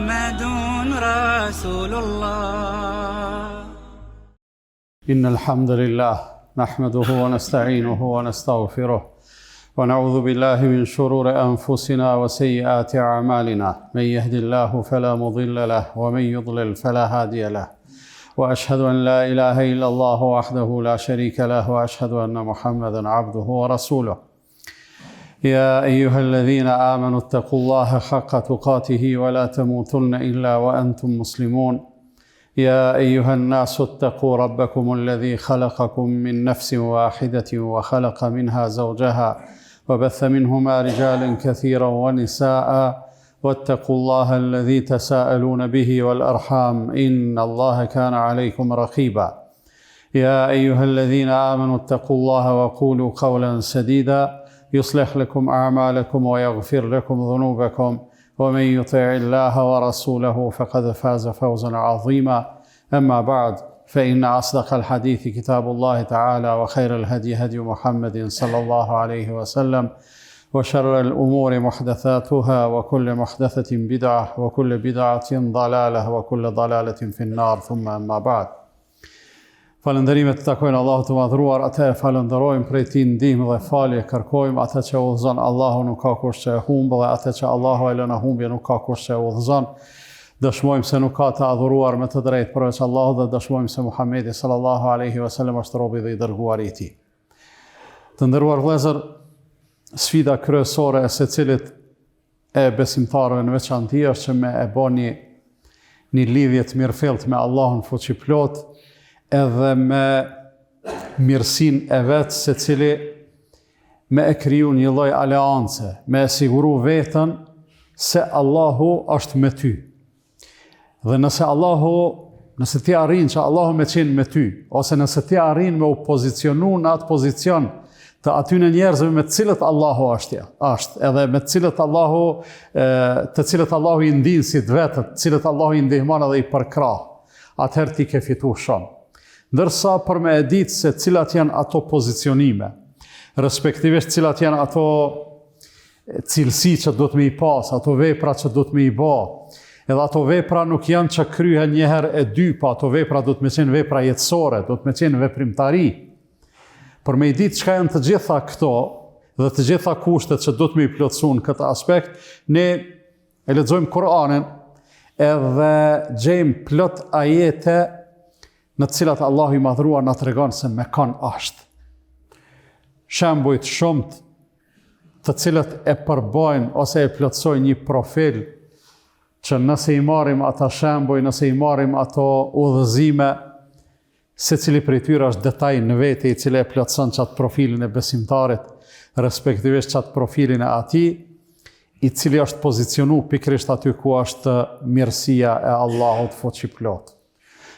محمد رسول الله. إن الحمد لله نحمده ونستعينه ونستغفره ونعوذ بالله من شرور أنفسنا وسيئات أعمالنا، من يهد الله فلا مضل له ومن يضلل فلا هادي له، وأشهد أن لا إله إلا الله وحده لا شريك له، وأشهد أن محمدا عبده ورسوله. يا أيها الذين آمنوا اتقوا الله حق تقاته ولا تموتن إلا وأنتم مسلمون. يا أيها الناس اتقوا ربكم الذي خلقكم من نفس واحدة وخلق منها زوجها وبث منهما رجالا كثيرا ونساء، واتقوا الله الذي تساءلون به والأرحام إن الله كان عليكم رقيبا. يا أيها الذين آمنوا اتقوا الله وقولوا قولا سديدا يصلح لكم أعمالكم ويغفر لكم ذنوبكم، ومن يطع الله ورسوله فقد فاز فوزا عظيما. أما بعد، فإن أصدق الحديث كتاب الله تعالى، وخير الهدي هدي محمد صلى الله عليه وسلم، وشر الأمور محدثاتها، وكل محدثة بدعة، وكل بدعة ضلالة، وكل ضلالة في النار. ثم أما بعد. Falënderimet të takojnë Allahut të madhruar, atë e falenderojmë, prej tij ndihmë dhe falje kërkojmë, atë që udhëzon Allahu nuk ka kush që e humbë, dhe atë që Allahu e lën humbje nuk ka kush që e udhëzon. Dëshmojmë se nuk ka të adhuruar me të drejtë përveç Allahut, dhe dëshmojmë se Muhamedi sallallahu alaihi wasallam është robi dhe i dërguari i tij. Të nderuar vëllezër, sfida kryesore e secilit e besimtarëve në veçantë është që me e bëni një lidhje të mirëfillt me Allahun fuqiplot, edhe me mirësin e vetë, se cili me e kriju një lloj aleance, me e siguru vetën se Allahu është me ty. Dhe nëse ti arrin që Allahu me qenë me ty, ose nëse ti arrin me u pozicionu në atë pozicion të atyne njerëzve me të cilët Allahu është, edhe me të cilët Allahu i ndin si të vetët, të cilët Allahu i ndihmon edhe i përkrah, atëherë ti ke fitu shumë. Ndërsa për me e ditë se cilat janë ato pozicionime, respektivisht cilat janë ato cilësi që do të me i pas, ato vepra që do të me i ba, edhe ato vepra nuk janë që kryhen njëherë e dy, pa ato vepra do të me qenë vepra jetësore, do të me qenë veprimtari. Për me i ditë çka janë të gjitha këto, dhe të gjitha kushtet që do të me i plotësu në këtë aspekt, ne e lexojmë Kur'anin edhe gjejmë plot ajete në të cilat Allahu i madhruar na tregon se me kan është. Shembuj të shumt të cilët e përbojnë ose e plotësojnë një profil që nëse i marrim ata shembuj, nëse i marrim ato udhëzime, secili prej tyre është detaj në vete i cili e plotëson çat profilin e besimtarit, respektivisht çat profilin e atij i cili është pozicionu pikërisht aty ku është mirësia e Allahut fuqiplot.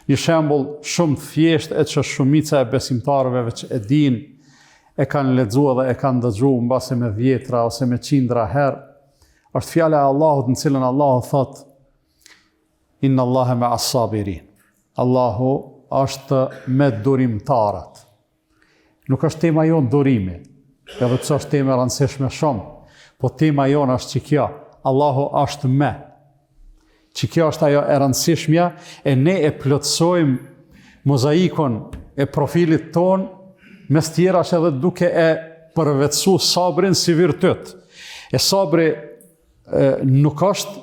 Një shembull shumë thjesht e që shumica e besimtarëve që e din, e kanë lexuar dhe e kanë dëgjuar mbase me dhjetra ose me qindra herë, është fjala e Allahut në cilën Allahu thot: Inna Allaha ma'as sabirin. Allahu është me durimtarët. Nuk është tema jonë durimi, edhe pse është tema e rëndësishme shumë, po tema jonë është që kjo, Allahu është me. Që kjo është ajo e rëndësishmja, e ne e plotësojmë mozaikon e profilit ton, mes tjerash edhe duke e përvetësu sabrin si virtyt. E sabri nuk është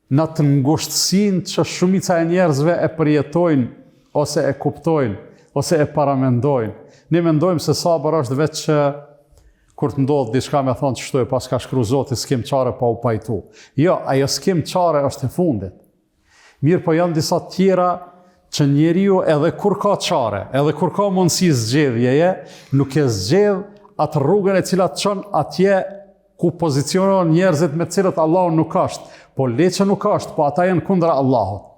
në të ngushtësinë që shumica e njerëzve e përjetojnë, ose e kuptojnë, ose e paramendojnë. Ne mendojmë se sabër është vetë që kur të ndodhë diçka me thonë që shtoj pas ka shkru Zoti s'kem qare pa u pajtu. Jo, ajo s'kem qare është e fundit. Mirë po janë disa tjera që njeriu edhe kur ka qare, edhe kur ka mundësi zgjedhjeje, nuk e zgjedh atë rrugën e cilat çon atje ku pozicionon njerëzit me cilët Allahu nuk është, po le që nuk është, po ata janë kundra Allahut.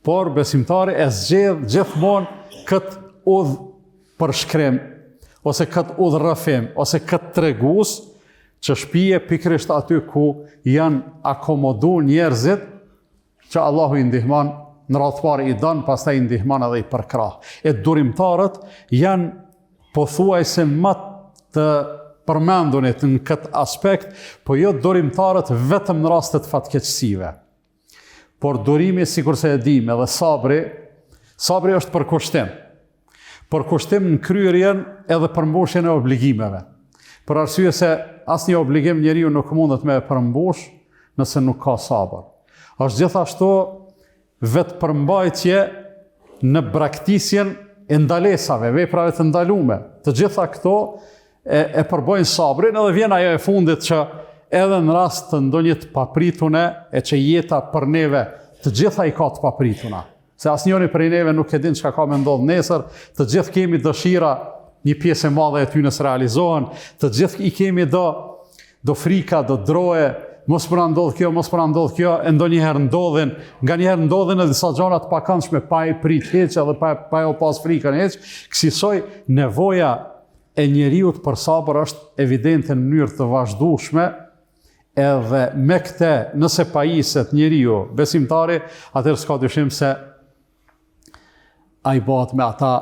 Por besimtari e zgjedh gjithmonë këtë udhë për shkrim, ose këtë udhërrëfim, ose këtë tregus që shpije pikërisht aty ku janë akomodu njerëzit që Allahu i ndihman në radhë të parë i don, pastaj i ndihman edhe i përkrah. E durimtarët janë pothuajse më të përmendunit në këtë aspekt, po jo durimtarët vetëm në rastet fatkeqësive. por durimi, sikur se e dim, edhe sabri është për kushtim. Për kushtim në kryerjen edhe përmbushjen e obligimeve. Për arsye se asnjë obligim njeriu nuk mundet me përmbush nëse nuk ka sabër. Është gjithashtu vetë përmbajtje në braktisjen e ndalesave, veprave të ndalume. Të gjitha këto e përbojnë sabrin, edhe vjen ajo e fundit që edhe në rast të ndonjë të papritune e që jeta për neve të gjitha i ka të paprituna. Se asnjëri prej neve nuk e din çka ka me ndodh nesër, të gjithë kemi dëshira, një pjesë e madhe e tyre së realizohen, të gjithë i kemi do frika, do droje, mos më na ndodh kjo, mos më na ndodh kjo, e ndonjëherë ndodhin, nganjëherë ndodhin edhe disa gjëra të pakëndshme pa i prit hiç edhe pa jo pas frikën hiç. Kësaj nevoja e njeriu për sabër është evidente në mënyrë të vazhdueshme, edhe me këtë, nëse pajiset njeriu besimtari, atëherë s'ka dyshim se ai bëhet me ata,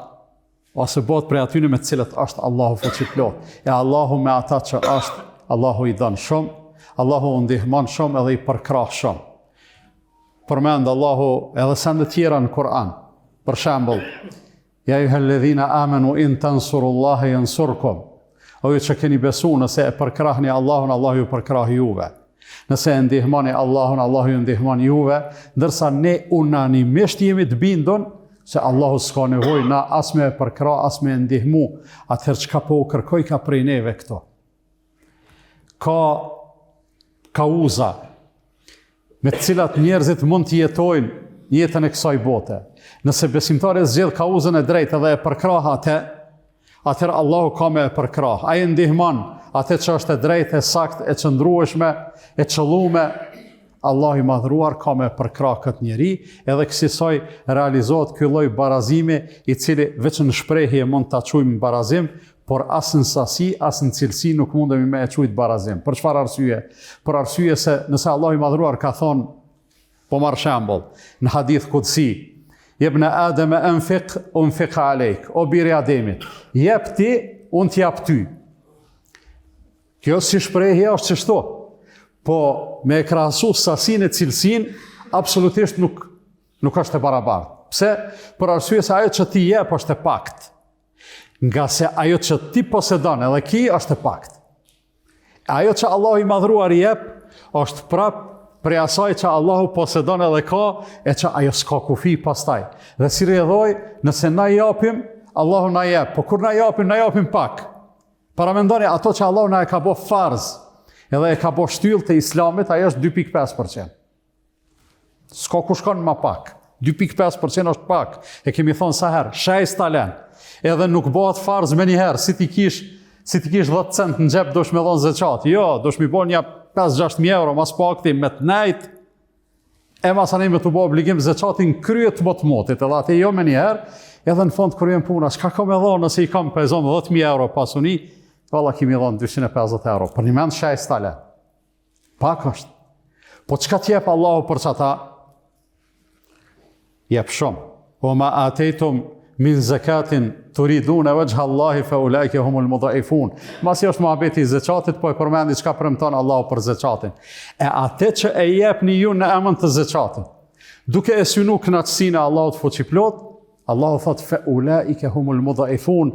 ose bëhet prej atyre me të cilët është Allahu fuqiplot. E Allahu me ata që është, Allahu i dën shumë, Allahu ndihmon shumë edhe i përkrah shumë. Përmend Allahu edhe sende tjera në Kur'an. Për shembull, ja ayyuhalladhina amanu in tansurullaha yansurkum. O ju që keni besu, nëse e përkrahni Allahun, Allahu ju përkrah juve. Nëse e ndihmoni Allahun, Allahu ju ndihmon juve, ndërsa ne unanimisht jemi të bindun se Allahu s'ka nevojë na as me përkrah, as me ndihmu. Atëherë çka po u kërkoj ka prej neve këto. Ka kauza me të cilat njerëzit mund të jetojnë jetën e kësaj bote. Nëse besimtari zgjedh kauzën e drejtë dhe e përkrah atë, atëherë Allahu ka me e përkrah. Ai ndihmon atë që është e drejtë, e saktë, e qëndrueshme, e qëllume. Allahu i madhruar ka me përkrah këtë njeri, edhe kësaj realizohet ky lloj barazimi, i cili veç në shprehje mund ta quajmë barazim, por as në sasi, as në cilësi nuk mundemi me e quajtë barazim. Për çfarë arsye? Për arsye se nëse Allahu i madhruar ka thonë, po marr shembull, në hadith kudsi, Jebna Ademe unfiq alejk, o biri Ademit, jep ti, unë t'jap ty. Kjo si shprehje është çështo, po me e krahasu sasinë e cilësinë, absolutisht nuk është e barabartë. Pse? Për arsye se ajo që ti jep është e pakt. Nga se ajo që ti posedon edhe ki është e pakt. Ajo që Allahu i madhruar jep është prap prej asaj që Allahu posedon edhe ka, e që ajo s'ka kufi pastaj. Dhe si rrjedhoj, nëse na japim, Allahu na jep, po kur na japim pak. Paramendoni ato që Allahu na e ka bo farz, edhe e ka bo shtyllë të islamit, ajo është 2.5%. S'ka ku shkon ma pak. 2.5% është pak. E kemi thonë sa herë, shajs talen. Edhe nuk bëhet farz me njëherë, si ti kish 10 cent në xhep dosh me dhon zeqat. Jo, dosh mi bon një 5-6 euro, mas pakti me të nejt, e mas anë me të bo obligim zeqatin kryet më të motit, edhe atë jo me njëherë, edhe në fond kërjen puna, shka ka me dhonë nëse i kam pezon 10.000 euro pasuni, valla kimi dhonë 250 euro, për një mend shaj stale. Pak është. Po çka t'jep Allahu për çata? Jep shumë. O ma atejtum min zakatin turiduna wajha Allahi fa ulaika humul mudhaifun. Masi është muhabeti i zeqatit, po e përmendi çka premton Allahu për zeqatin. E atë që e jepni ju në emën të zeqatit, duke e synu kënaqësinë e Allahut fuqiplot, Allahu thot fa ulaika humul mudhaifun.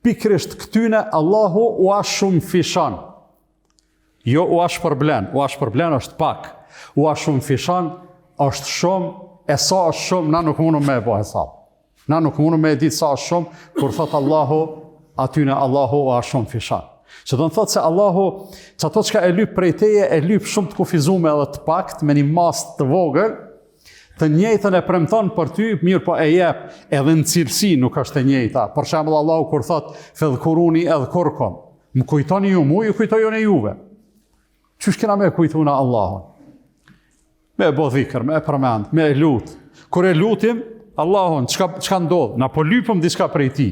Pikrisht këtyne Allahu u ashtë shumë fishan. Jo u ashtë përblen është pak. U ashtë shumë fishan është shumë, e sa është shumë, na nuk mundum me e bo hesab. Na nuk mundum me e ditë sa është shumë, kur thot Allahu, atyne Allahu u ashtë shumë fishan. Që do në thot se Allahu, që ato që ka e lyp prej teje, e lyp shumë të kufizume edhe të pakt, me një mas të vogël, të njëjtën e premton për ty, mirë po e jep, edhe në cilësi nuk është e njëjta. Për shembull Allahu kur thot fedhkuruni edhkurkum, më kujtoni ju mu, ju kujtoj unë juve. Qysh kena me kujtuna Allahun? Me e bo dhikër, me e përmend, me e lut. Kur e lutim Allahun, çka ndodh? Na po lypëm diçka prej ti.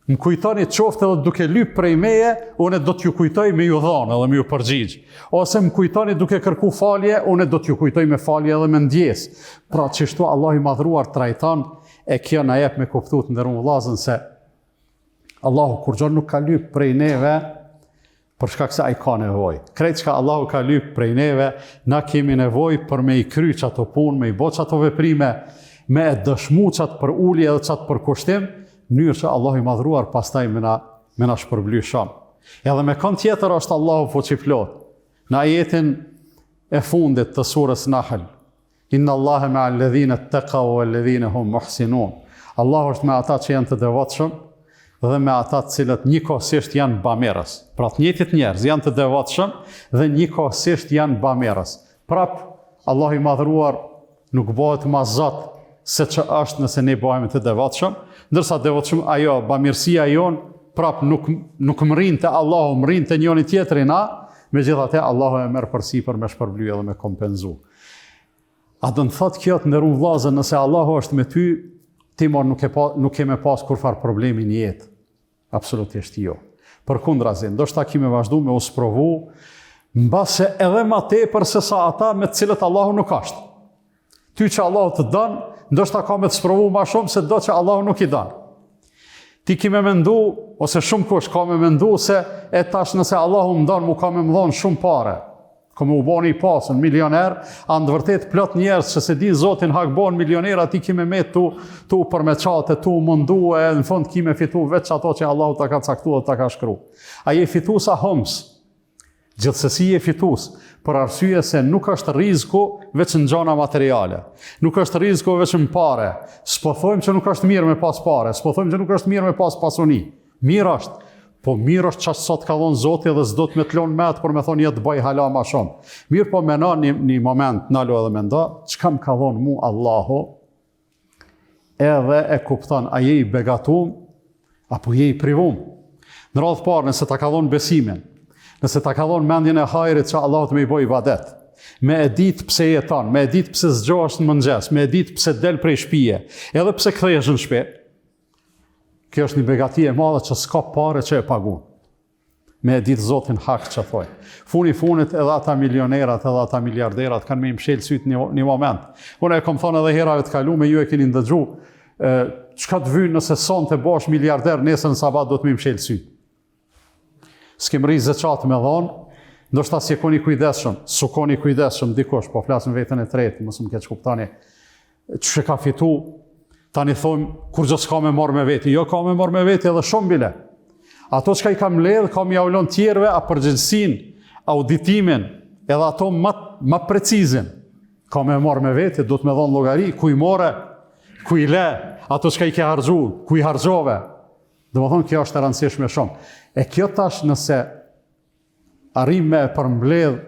Më kujtoni qoftë edhe duke lyp prej meje, unë do t'ju kujtoj me ju dhanë edhe me ju përgjigj. Ose më kujtoni duke kërku falje, unë do t'ju kujtoj me falje edhe me ndjes. Pra çështu Allah i madhruar trajton, e kjo na jep me kuptuar të nderuar vëllazën se Allahu kur gjë nuk ka lyp prej neve, për shkak se ai ka nevojë. Krejt çka Allahu ka lyp prej neve, na kemi nevojë për me i kry çato punë, me i bë çato veprime, me e dëshmu çat për ulje edhe çat për kushtim, në mënyrë që Allahu i madhruar pastaj me na shpërbly shumë. Edhe me kënd tjetër është Allahu fuqiplot. Në ajetin e fundit të surës Nahl, Inna Allahe me alledhine taqaw wa alledhine hum muhsinun. Allahu është me ata që janë të devotshëm dhe me ata të cilët njëkohësisht janë bamerës. Pra të njëjtit njerëz janë të devotshëm dhe njëkohësisht janë bamerës. Prap Allahu i madhruar nuk bëhet më Zot se që është nëse ne bëhemi të devotshëm, ndërsa devotshëm ajo bamirësia jon prap nuk mrin te Allahu, mrin te njëri tjetri na, megjithatë Allahu e merr përsipër me shpërbly edhe me kompenzu. A do të thotë kjo të nderuar vëllezër, nëse Allahu është me ty, ti nuk ke me pas kurfar problemi në jetë. Absolutisht jo. Përkundrazi, ndoshta kime vazhdu me u sprovu, mbase edhe ma tepër se sa ata me të cilët Allahu nuk është. Ty që Allahu të dënë, ndoshta ka me të sprovu ma shumë se do që Allahu nuk i dënë. Ti kime mendu, ose shumë kush ka me mendu se e tash nëse Allahu më dënë, mu ka me më dhonë shumë pare. Ka me u boni i pasën, milioner, a në vërtet plot njerës që se di Zotin hak bon milioner, ati kime me tu përmeqate, tu mundu e në fund kime fitu veç ato që Allahu ta ka caktu dhe ta ka shkru. A je fitus a homs, gjithsesi je fitus, për arsye se nuk është rizku veç në gjana materiale, nuk është rizku veç në pare, s'po thojmë që nuk është mirë me pas pare, s'po thojmë që nuk është mirë me pas pasuni, mirë është, po mirë është që sot ka dhonë Zoti dhe s'do të me të lonë me atë, por me thonë jetë bëj hala ma shumë. Mirë po me na një moment, nalo edhe me nda, që kam ka dhonë mu Allahu, edhe e kupton, a je i begatum, apo je i privum. Në radhë parë, nëse ta ka dhonë besimin, nëse ta ka dhonë mendjen e hajrit që Allahu të me i boj ibadet, me e ditë pse jeton, me e ditë pse zgjohesh në mëngjes, me e ditë pse del prej shtëpie, edhe pse kthehesh në shtëpi. Kjo është një begati e madhe që s'ka pare që e pagun. Me e ditë Zotin hak që thoi. Funit edhe ata milionerat, edhe ata miliarderat kanë me imshelë sytë një moment. Unë e kom thonë edhe herave të kalume, ju e keni ndëgju, çka të vynë nëse son të bosh miliarder, nesër në sabat do të me imshelë sytë. S'kem ri zeqatë me dhonë, ndoshta si e koni kujdeshëm, su koni kujdeshëm dikosh, po flasën vetën e tretë, mësë më keq kuptani, që ka fitu, tani thojmë, kur gjë s'ka me marrë me veti. Jo, ka me marrë me veti edhe shumë bile. Ato që ka i kam ledhë, ka mi aulon tjerve, a përgjithsin, auditimin, edhe ato ma precizin. Ka me marrë me veti, do të me dhonë logari, ku i more, ku i le, ato që ka i ke hargju, ku i hargjove. Dhe më thonë, kjo është e rëndësishme shumë. E kjo tash nëse arrim me përmbledh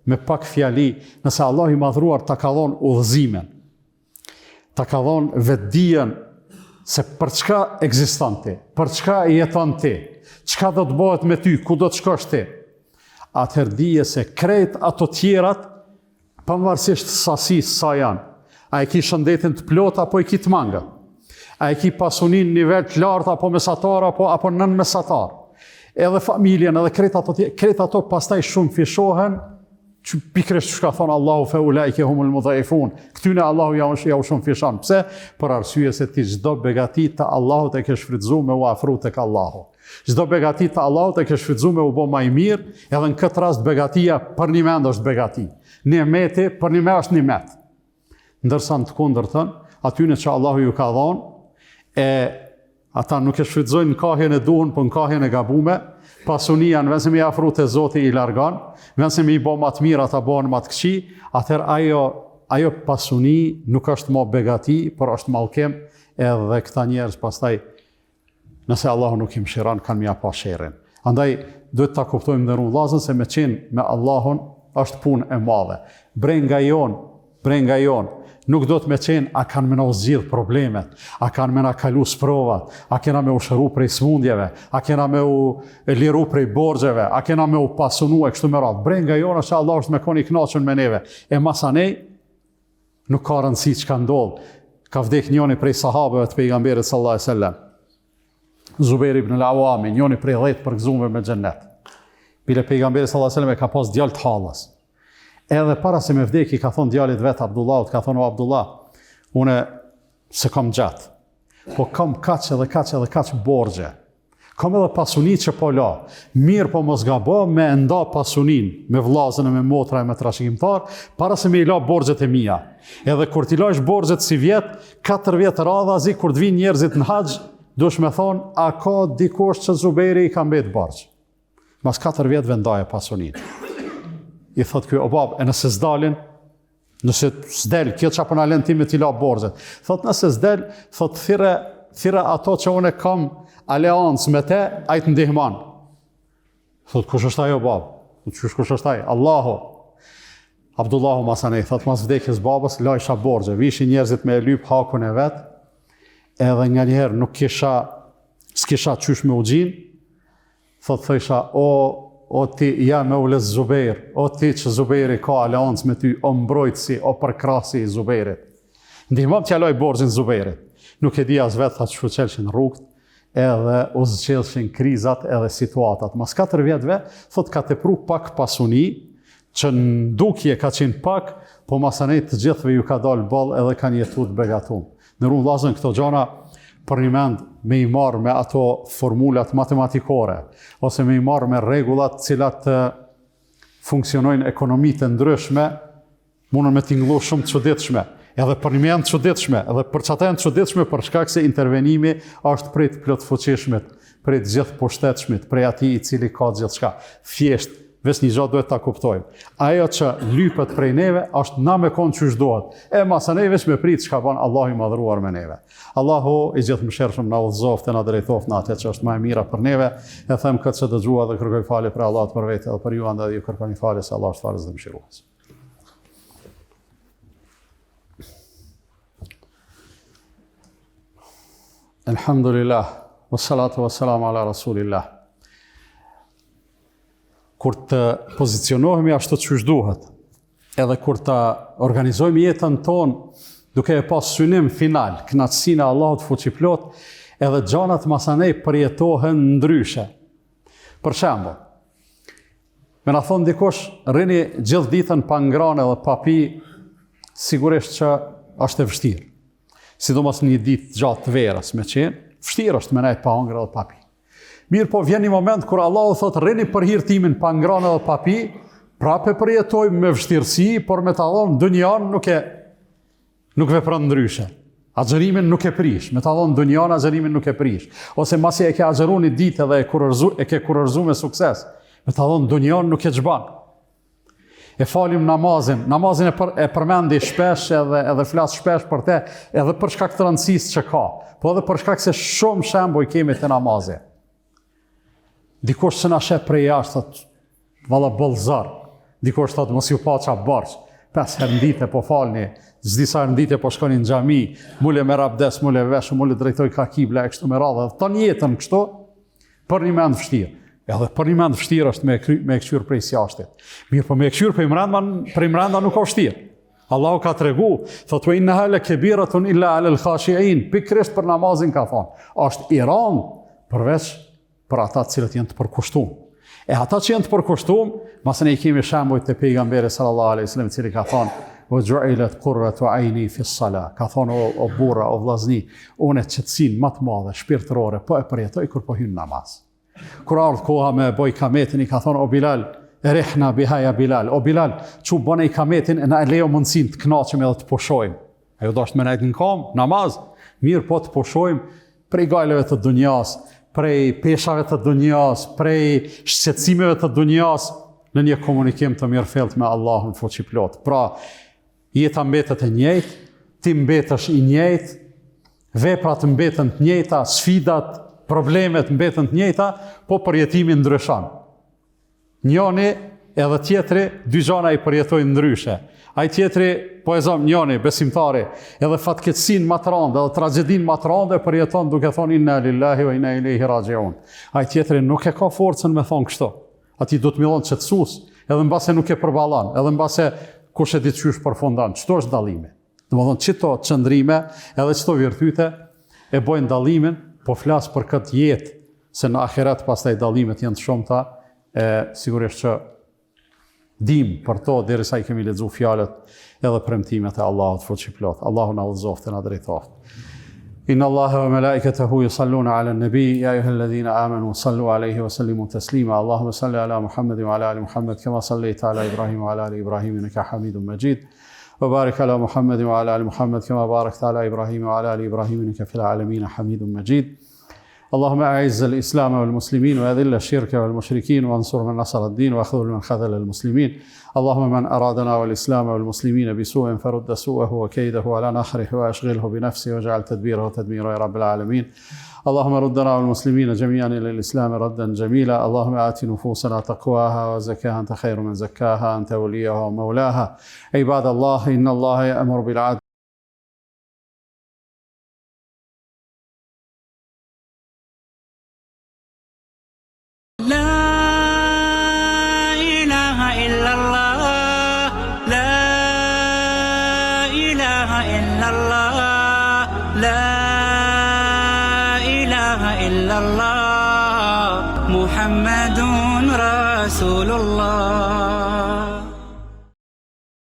me pak fjali, nëse Allah i madhruar ta ka dhonë udhëzimin, ta ka dhonë vetdijen se për çka ekziston ti, për çka jeton ti, çka do të bëhet me ty, ku do të shkosh ti. Atëherë dije se krejt ato tjerat, pavarësisht sasisë sa janë, a e ki shëndetin të plot apo e ki të mangët, a e ki pasunin nivel të lartë apo mesatar apo nën mesatar, edhe familjen, edhe krejt ato pastaj shumë fishohen, që pikrisht që ka thonë Allahu fe ulaike humul mudhaifun. Këtyne Allahu ja u shumë fishon. Pse? Për arsye se ti çdo begati të Allahut e ke shfrytzuar me u afru tek Allahu. Çdo begati të Allahut e ke shfrytzuar me u bë më i mirë, edhe në këtë rast begatia për një mend është begati. Nimeti për një mend është nimet. Ndërsa në të kundërtën, atyne që Allahu ju ka dhënë, ata nuk e shfrytëzojnë në kahjen e duhur, por në kahjen e gabume. Pasunia në vend se me afru te Zoti i largon, në vend se me i bë më të mirë ata bëhen më të këqij, atëherë ajo pasuni nuk është më begati, por është mallkim, edhe këta njerëz pastaj nëse Allahu nuk i mëshiron kanë mja pa sherrin. Andaj duhet ta kuptojmë ndërru vllazën se me qenë me Allahun është punë e madhe. Brenga jon nuk do të me qenë a kanë me na zgjidh problemet, a kanë me na kalu sprovat, a kena me u shëru prej smundjeve, a kena me u liru prej borxheve, a kena me u pasunu e kështu me radhë. Brenga jonë është Allah është me koni knaqën me neve. E masanej, nuk ka rëndësi që ka ndodhë. Ka vdek njoni prej sahabëve të pejgamberit sallallahu alaihi wasallam. Zubair ibn al-Awami, njoni prej 10 përgëzuar me xhennet. Bile pejgamberi sallallahu alaihi wasallam e ka pas djalë të hallës. Edhe para se me vdeki ka thonë djalit vet Abdullahut, ka thonë o Abdullah, une se kam gjatë, po kam kaq edhe kaq borxhe. Kam edhe pasuni që po la. Mirë po mos gabo me nda pasunin, me vllazën e me motra e me trashëgimtar, para se me i la borxhet e mia. Edhe kur t'i lash borxhet si vjet, 4 vjet radhazi, kur të vinë njerëzit në haxh, dush me thonë, a ka dikush që Zubejri i ka mbet borxh? Mas 4 vjet vendaje pasunin. I thot ky, o bab, e nëse s'dalin, nëse s'del, kjo që apë në alen ti me t'i la borxhet. Thot nëse s'del, thot thire ato që une kam aleancë me te, a i të ndihman. Thot, kush është ajo, bab? Kush është ajo? Allahu. Abdullahu Masanej, thot, mas vdekjes babës, la isha borxhe. Vishin njerëzit me lyp hakun e vetë, edhe nga njëherë nuk s'kisha qysh me u gjinë, thot, thësha, o ti ja me ules Zubejr, o ti që Zubejri ka aleancë me ty, o mbrojtësi, o përkrasi i Zubejrit. Ndihmam t'ja loj borxhin Zubejrit. Nuk e di as vetë, thot, që qelshin rrugt, edhe u zqelshin krizat edhe situatat. Mas 4 vjetëve, thot, ka tepru pak pasuni, që në dukje ka qenë pak, po masanet të gjithëve ju ka dalë ball edhe kanë jetu të begatum. Në rrumë vllazën këto gjana për një mend me i marë me ato formulat matematikore, ose me i marë me regullat cilat funksionojnë ekonomitë të ndryshme, mundën me t'ingullu shumë të çuditshme. Edhe për një mend çuditshme, edhe për çata janë çuditshme për shkak se intervenimi është prej të plotfuqishmit, prej të gjithë pushtetshmit, prej atij i cili ka gjithçka. Thjesht veç një gjatë duhet ta kuptojmë. Ajo që lypet prej neve, është na me konë qysh dohet. E masa ne veç me prit që ka ban Allahu i madhruar me neve. Allahu i gjithë mëshirshëm na udhëzoft e na drejtoft në atë që është më e mira për neve. E them këtë që dëgjua dhe kërkoj falje për Allahut për vete edhe për ju andaj ju kërkoni falje se Allah është falës dhe mëshirues. Alhamdulillah, wassalatu wassalamu ala rasulillah. Kur të pozicionohemi ashtu që duhet, edhe kur të organizojmë jetën tonë, duke e pas synim final, kënaqësinë e Allahut fuqiplot, edhe gjanat masanej përjetohen ndryshe. Për shembull, me na thonë dikush, rrini gjithë ditën pa ngrane dhe pa pi, sigurisht që është e vështirë. Sidomos një ditë gjatë të verës me qenë, vështirë është me nejtë pa hëngre dhe pa pi. Mirë po vjen një moment kur Allahu thotë rrini për hir timin pa ngrane dhe pa pi, prapë përjetojmë me vështirësi, por me ta thonë dunjan nuk vepron ndryshe. Agjerimin nuk e prish, me ta thonë dunjan agjerimin nuk e prish. Ose masi e ke agjeru një ditë dhe e ke kurorzu me sukses, me ta thonë dunjan nuk e çban. E falim namazin e përmendi shpesh edhe flas shpesh për te, edhe për shkak të rëndësisë që ka, po edhe për shkak se shumë shembuj kemi të namazit. Dikush që na sheh prej jashtë, valla bollzar. Dikush thotë mos ju paça borx. 5 herë ndite po falni, s'disa herë ndite po shkoni në xhami, mule me rabdes, mule vesh, mule drejtoj ka kibla e kështu me radhë. Ton jetën kështu për një mend vështirë. Edhe për një mend vështirë është me kthyer prej jashtë. Mirë, po me kthyer prej mbrenda nuk ka vështirë. Allahu ka tregu, thotë wa innaha lakabiratun illa 'alal khashi'in. Pikërisht për namazin ka thonë. Është i rënd përveç për ata cilët janë të përkushtuar. E ata që janë të përkushtuar, mos ne i kemi shembuj të pejgamberit sallallahu alaihi wasallam, i cili ka thonë: "Wa ju'ilat qurratu 'aini fi s-salah." Ka thonë o burra, o vllazni, unë qetësinë më të madhe shpirtërore po e përjetoj kur po hyn namaz. Kur ardh koha me boj kametin, i ka thonë: "O Bilal, rihna biha ya Bilal." O Bilal, çu bën ai kametin, na lejo mundsinë të kënaqemi edhe të pushojmë. Ajo dashur me nejt në kam, namaz, mirë po të pushojmë prej gajleve të dunjas, prej peshave të dunjas, prej shqetësimeve të dunjas, në një komunikim të mirëfillt me Allahun fuqiplot. Pra, jeta mbetet e njëjtë, ti mbetesh i njëjtë, veprat mbeten të njëjta, sfidat, problemet mbeten të njëjta, po përjetimi ndryshon. Njëri edhe tjetri, dy gjëra i përjetojnë ndryshe. Ai tjetri, po e zëm njëri, besimtari, edhe fatkeqësinë më të rëndë, edhe tragjedinë më të rëndë përjeton duke thonë inna lillahi wa inna ilaihi rajiun. Ai tjetri nuk e ka forcën me thonë kështu. Ati do të millon qetësues, edhe mbase nuk e përballon, edhe mbase kush e di çysh përfundon. Çto është dallimi? Domethënë çito çndrime, edhe çto virtyte e bojnë dallimin, po flas për këtë jetë, se në ahiret pastaj dallimet janë të shumta, sigurisht që dim për to derisa i kemi lexuar fjalët edhe premtimet e Allahut fuqiplot. Allahu na udhëzoft e na drejtoft. إن الله وملائكته يصلون على النبي يا أيها الذين آمنوا صلوا عليه وسلموا تسليما اللهم صل على محمد وعلى آل محمد كما صليت على إبراهيم وعلى آل إبراهيم إنك حميد مجيد وبارك على محمد وعلى آل محمد كما باركت على إبراهيم وعلى آل إبراهيم إنك في العالمين حميد مجيد اللهم أعز الإسلام والمسلمين وأذل الشرك والمشركين وانصر من نصر الدين واخذل من خذل المسلمين اللهم من أرادنا والإسلام والمسلمين بسوء فرد سوءه وكيده على نحره وأشغله بنفسه واجعل تدبيره تدميره يا رب العالمين اللهم ردنا والمسلمين جميعا إلى الإسلام ردا جميلا اللهم آت نفوسنا تقواها وزكاها أنت خير من زكاها أنت وليها ومولاها عباد الله إن الله يأمر بالعدل محمد رسول الله